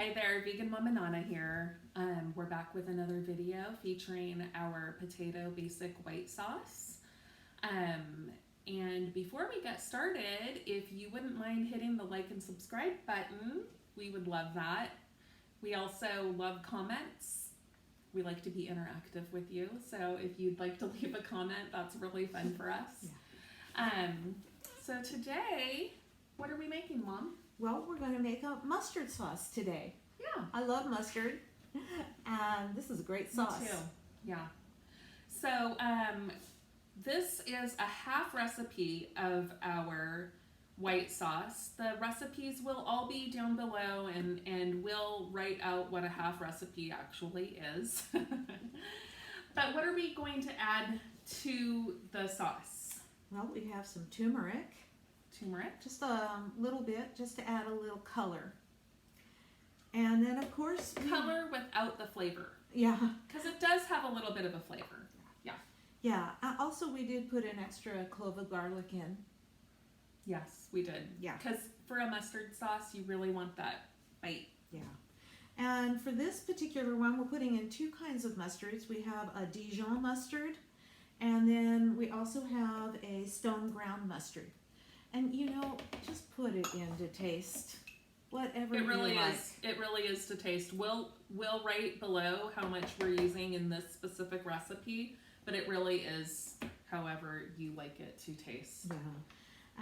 Hi there, Vegan MamaNana here. We're back with another video featuring our potato basic white sauce. And before we get started, if you wouldn't mind hitting the like and subscribe button, we would love that. We also love comments. We like to be interactive with you, so if you'd like to leave a comment, that's really fun for us. Yeah. So today, what are we making, Mom? Well, we're going to make a mustard sauce today. Yeah. I love mustard, and this is a great sauce. Me too. Yeah. So this is a half recipe of our white sauce. The recipes will all be down below, and we'll write out what a half recipe actually is. But what are we going to add to the sauce? Well, we have some turmeric. Turmeric. Just a little bit, just to add a little color. And then, of course, Color without the flavor. Yeah. Because it does have a little bit of a flavor. Yeah. Yeah. Also, we did put an extra clove of garlic in. Yes, we did. Yeah. Because for a mustard sauce, you really want that bite. Yeah. And for this particular one, we're putting in two kinds of mustards. We have a Dijon mustard, and then we also have a stone ground mustard. And you know, just put it in to taste. Whatever It really you like. is. It really is to taste. We'll write below how much we're using in this specific recipe, but it really is however you like it to taste. Yeah.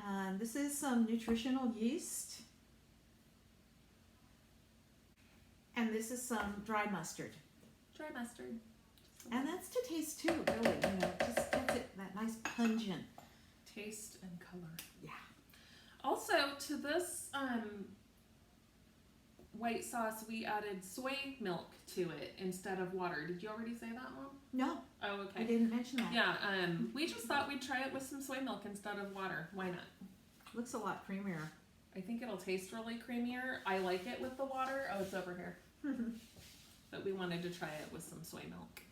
And this is some nutritional yeast. And this is some dry mustard. Dry mustard. And that's to taste too, really. You know, just gets it that nice pungent Taste and color. Yeah. Also, to this white sauce, we added soy milk to it instead of water. Did you already say that, Mom? No. Oh, I okay. didn't mention that. Yeah, we just thought we'd try it with some soy milk instead of water. Why not? Looks a lot creamier. I think it'll taste really creamier. I like it with the water. Oh, it's over here. But we wanted to try it with some soy milk.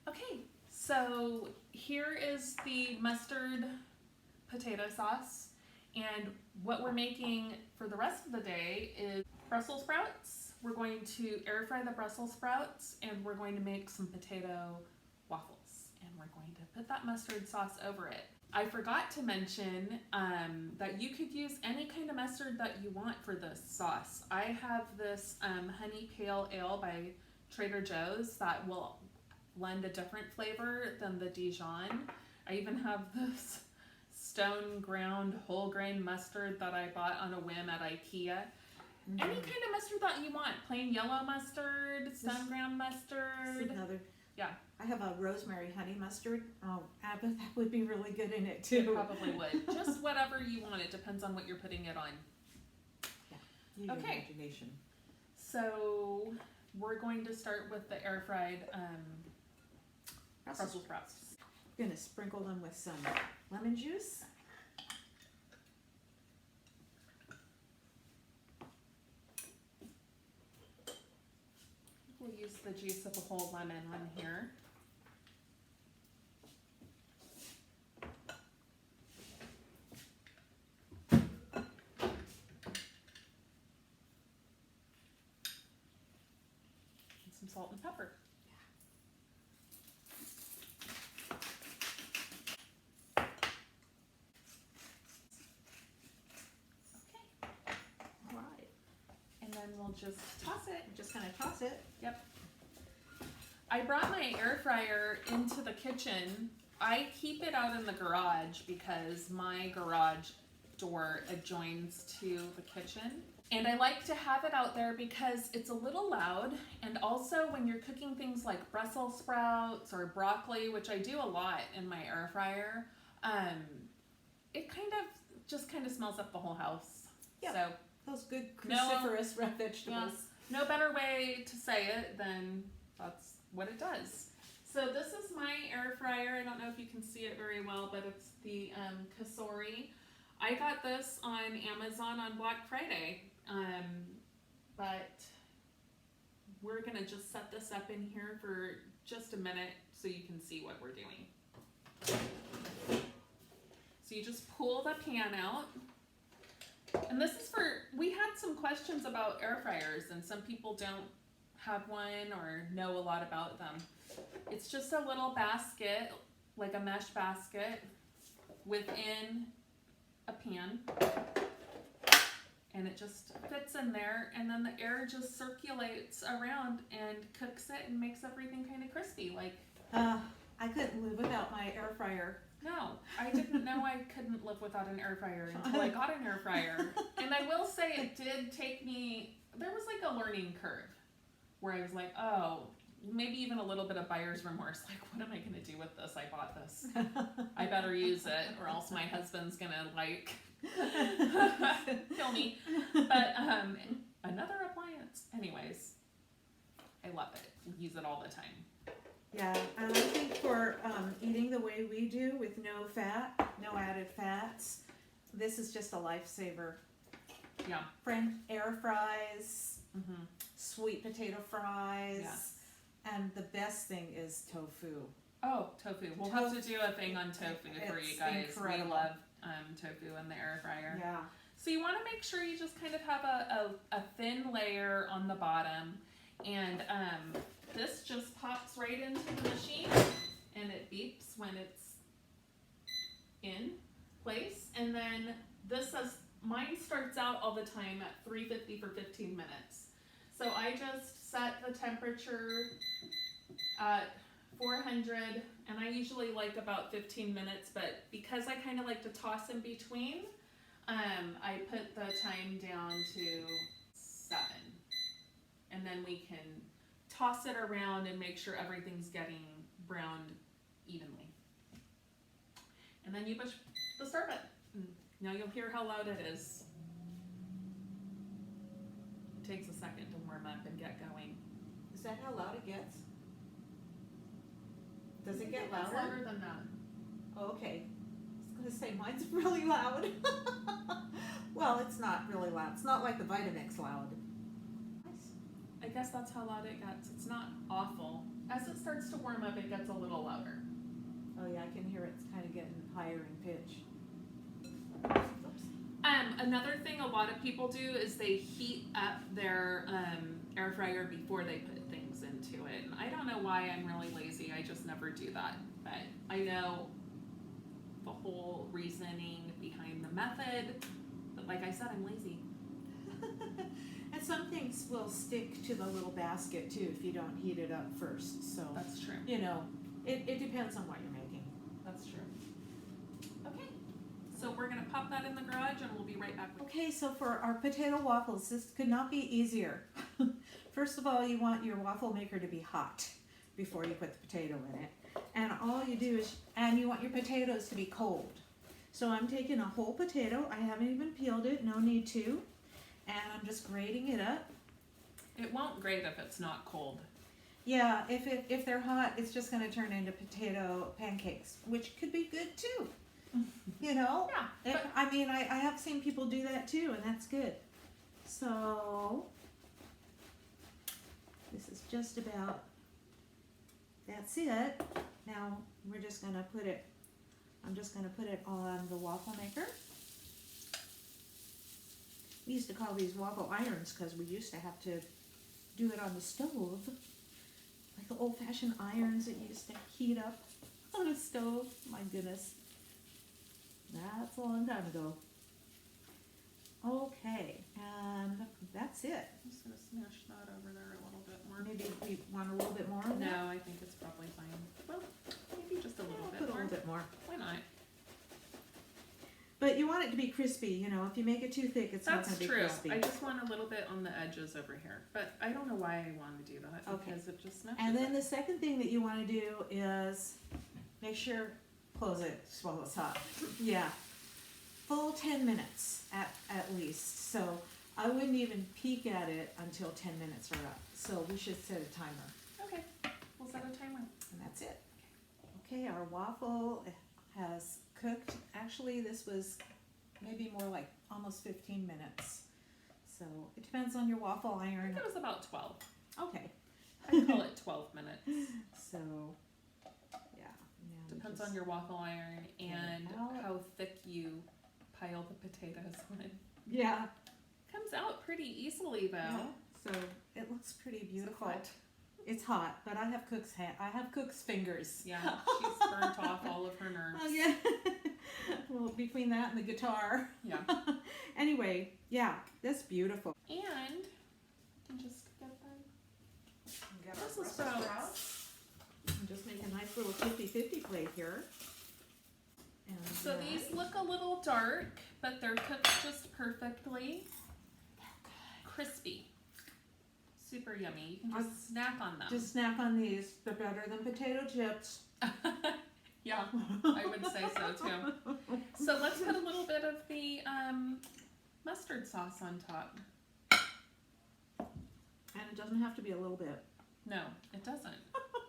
Okay, so here is the mustard potato sauce, and what we're making for the rest of the day is Brussels sprouts. We're going to air fry the Brussels sprouts, and we're going to make some potato waffles, and we're going to put that mustard sauce over it. I forgot to mention that you could use any kind of mustard that you want for this sauce. I have this honey pale ale by Trader Joe's that will lend a different flavor than the Dijon. I even have this stone ground whole grain mustard that I bought on a whim at IKEA. Any kind of mustard that you want. Plain yellow mustard, stone ground mustard. Another. Yeah. I have a rosemary honey mustard. Oh, I bet that would be really good in it It too. probably would. Just whatever you want. It depends on what you're putting it on. Yeah. Use your Okay. imagination. So we're going to start with the air fried Brussels sprouts. I'm going to sprinkle them with some lemon juice. We'll use the juice of a whole lemon on here. And some salt and pepper. All right. And then we'll just toss it. I'm just going to toss it. Yep. I brought my air fryer into the kitchen. I keep it out in the garage because my garage door adjoins to the kitchen. And I like to have it out there because it's a little loud, and also when you're cooking things like Brussels sprouts or broccoli, which I do a lot in my air fryer, it kind of smells up the whole house. Yep. So Those good cruciferous red vegetables. yes, no better way to say it than that's what it does. So this is my air fryer. I don't know if you can see it very well, but it's the Kasori. I got this on Amazon on Black Friday, but we're gonna just set this up in here for just a minute so you can see what we're doing. So you just pull the pan out. And this is for, we had some questions about air fryers, and some people don't have one or know a lot about them. It's just a little basket, like a mesh basket, within a pan. And it just fits in there, and then the air just circulates around and cooks it and makes everything kind of crispy. Like, I couldn't live without my air fryer. no, I didn't know I couldn't live without an air fryer until I got an air fryer. And I will say it did take me, there was like a learning curve where I was like, oh, maybe even a little bit of buyer's remorse. Like, what am I going to do with this? I bought this. I better use it, or else my husband's going to like kill me. But another appliance. Anyways, I love it. We use it all the time. Yeah, and I think for eating the way we do with no fat, no added fats, this is just a lifesaver. Yeah. Air fries, sweet potato fries, Yes. and the best thing is tofu. Oh, tofu. We'll have to do a thing on tofu for you It's guys. incredible. We love tofu in the air fryer. Yeah. So you want to make sure you just kind of have a thin layer on the bottom, and this just pops right into the machine, and it beeps when it's in place. And then this says, mine starts out all the time at 350 for 15 minutes. So I just set the temperature at 400, and I usually like about 15 minutes, but because I kind of like to toss in between, I put the time down to 7, and then we can toss it around and make sure everything's getting browned evenly. And then you push the start button. Now you'll hear how loud it is. It takes a second to warm up and get going. Is that how loud it gets? Does it get It's louder? louder than that. Oh, okay. I was going to say, mine's really loud. Well, it's not really loud. It's not like the Vitamix loud. Nice. I guess that's how loud it gets. It's not awful. As it starts to warm up, it gets a little louder. Oh yeah, I can hear it's kind of getting higher in pitch. Oops. Another thing a lot of people do is they heat up their air fryer before they put things into it. And I don't know why I'm really lazy. I just never do that. But I know the whole reasoning behind the method. But like I said, I'm lazy. And some things will stick to the little basket too if you don't heat it up first. So That's true. you know, it depends on what you're making. That's true. Okay. So we're going to pop that in the garage and we'll be right back. Okay, so for our potato waffles, this could not be easier. First of all, you want your waffle maker to be hot before you put the potato in it. And all you do is, and you want your potatoes to be cold. So I'm taking a whole potato, I haven't even peeled it, no need to. And I'm just grating it up. It won't grate if it's not cold. Yeah, if they're hot, it's just going to turn into potato pancakes, which could be good too. You know? Yeah. I mean, I have seen people do that too, and that's good. So, this is just about, that's it. Now, we're just going to put it, I'm just going to put it on the waffle maker. We used to call these waffle irons because we used to have to do it on the stove. Like the old-fashioned irons that used to heat up on a stove. My goodness. That's a long time ago. Okay, and that's it. I'm just going to smash that over there a little bit more. Maybe we want a little bit more of that? No, I think it's probably fine. Well, maybe just a little I'll bit put a more. little bit more. Why not? But you want it to be crispy, you know. If you make it too thick, it's not That's going to be true. crispy. I just want a little bit on the edges over here. But I don't know why I want to do that. Okay. Because it just smashes And then it. the second thing that you want to do is make sure, close it while it's hot. Yeah. Full 10 minutes at least. So I wouldn't even peek at it until 10 minutes are up. So we should set a timer. Okay. We'll set a timer. And that's it. Okay, our waffle has cooked. Actually, this was maybe more like almost 15 minutes. So it depends on your waffle I iron. think it was about 12. Okay. I call it 12 minutes. So, yeah. Depends just on your waffle iron and out. how thick you pile the potatoes on. Yeah. Comes out pretty easily though. Yeah. So it looks pretty beautiful. So hot. It's hot, but I have cook's fingers. Yeah, she's burnt off all of her nerves. Oh yeah. Well, between that and the guitar. Yeah. Anyway, yeah, that's beautiful. And you can just get the We got our Brussels Brussels sprouts. And just make a nice little 50-50 plate here. And So these look a little dark, but they're cooked just perfectly. Crispy. Super yummy. You can just snack on them. just snack on these. They're better than potato chips. Yeah, I would say so too. So let's put a little bit of the mustard sauce on top. And it doesn't have to be a little bit. No, it doesn't.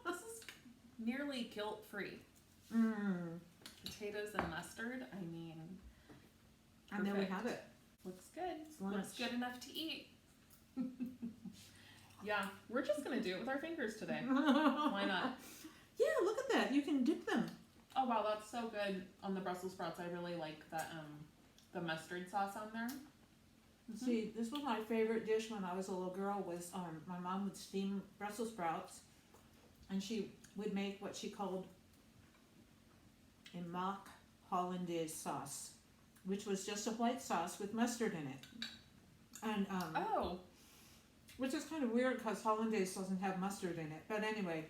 This is nearly guilt-free. Mmm. Potatoes and mustard, I mean, And then we perfect. have it. Looks good. lunch. Looks good enough to eat. Yeah, we're just gonna do it with our fingers today. Why not? Yeah, look at that. You can dip them. Oh wow, that's so good on the Brussels sprouts. I really like the mustard sauce on there. Mm-hmm. See, this was my favorite dish when I was a little girl. Was my mom would steam Brussels sprouts, and she would make what she called a mock hollandaise sauce, which was just a white sauce with mustard in it. And Oh, which is kind of weird because hollandaise doesn't have mustard in it. But anyway.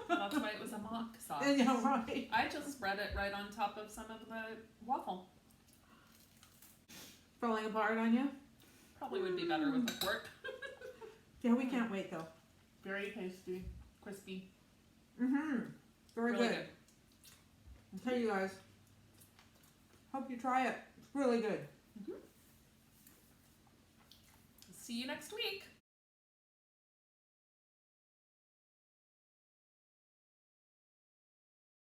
that's why it was a mock sauce. Yeah, right. I just spread it right on top of some of the waffle. Falling apart on you? Probably would be better with a fork. Yeah, we can't wait though. Very tasty, crispy. Mm-hmm. Very Really good. I'll tell you guys. Hope you try it. It's really good. See you next week.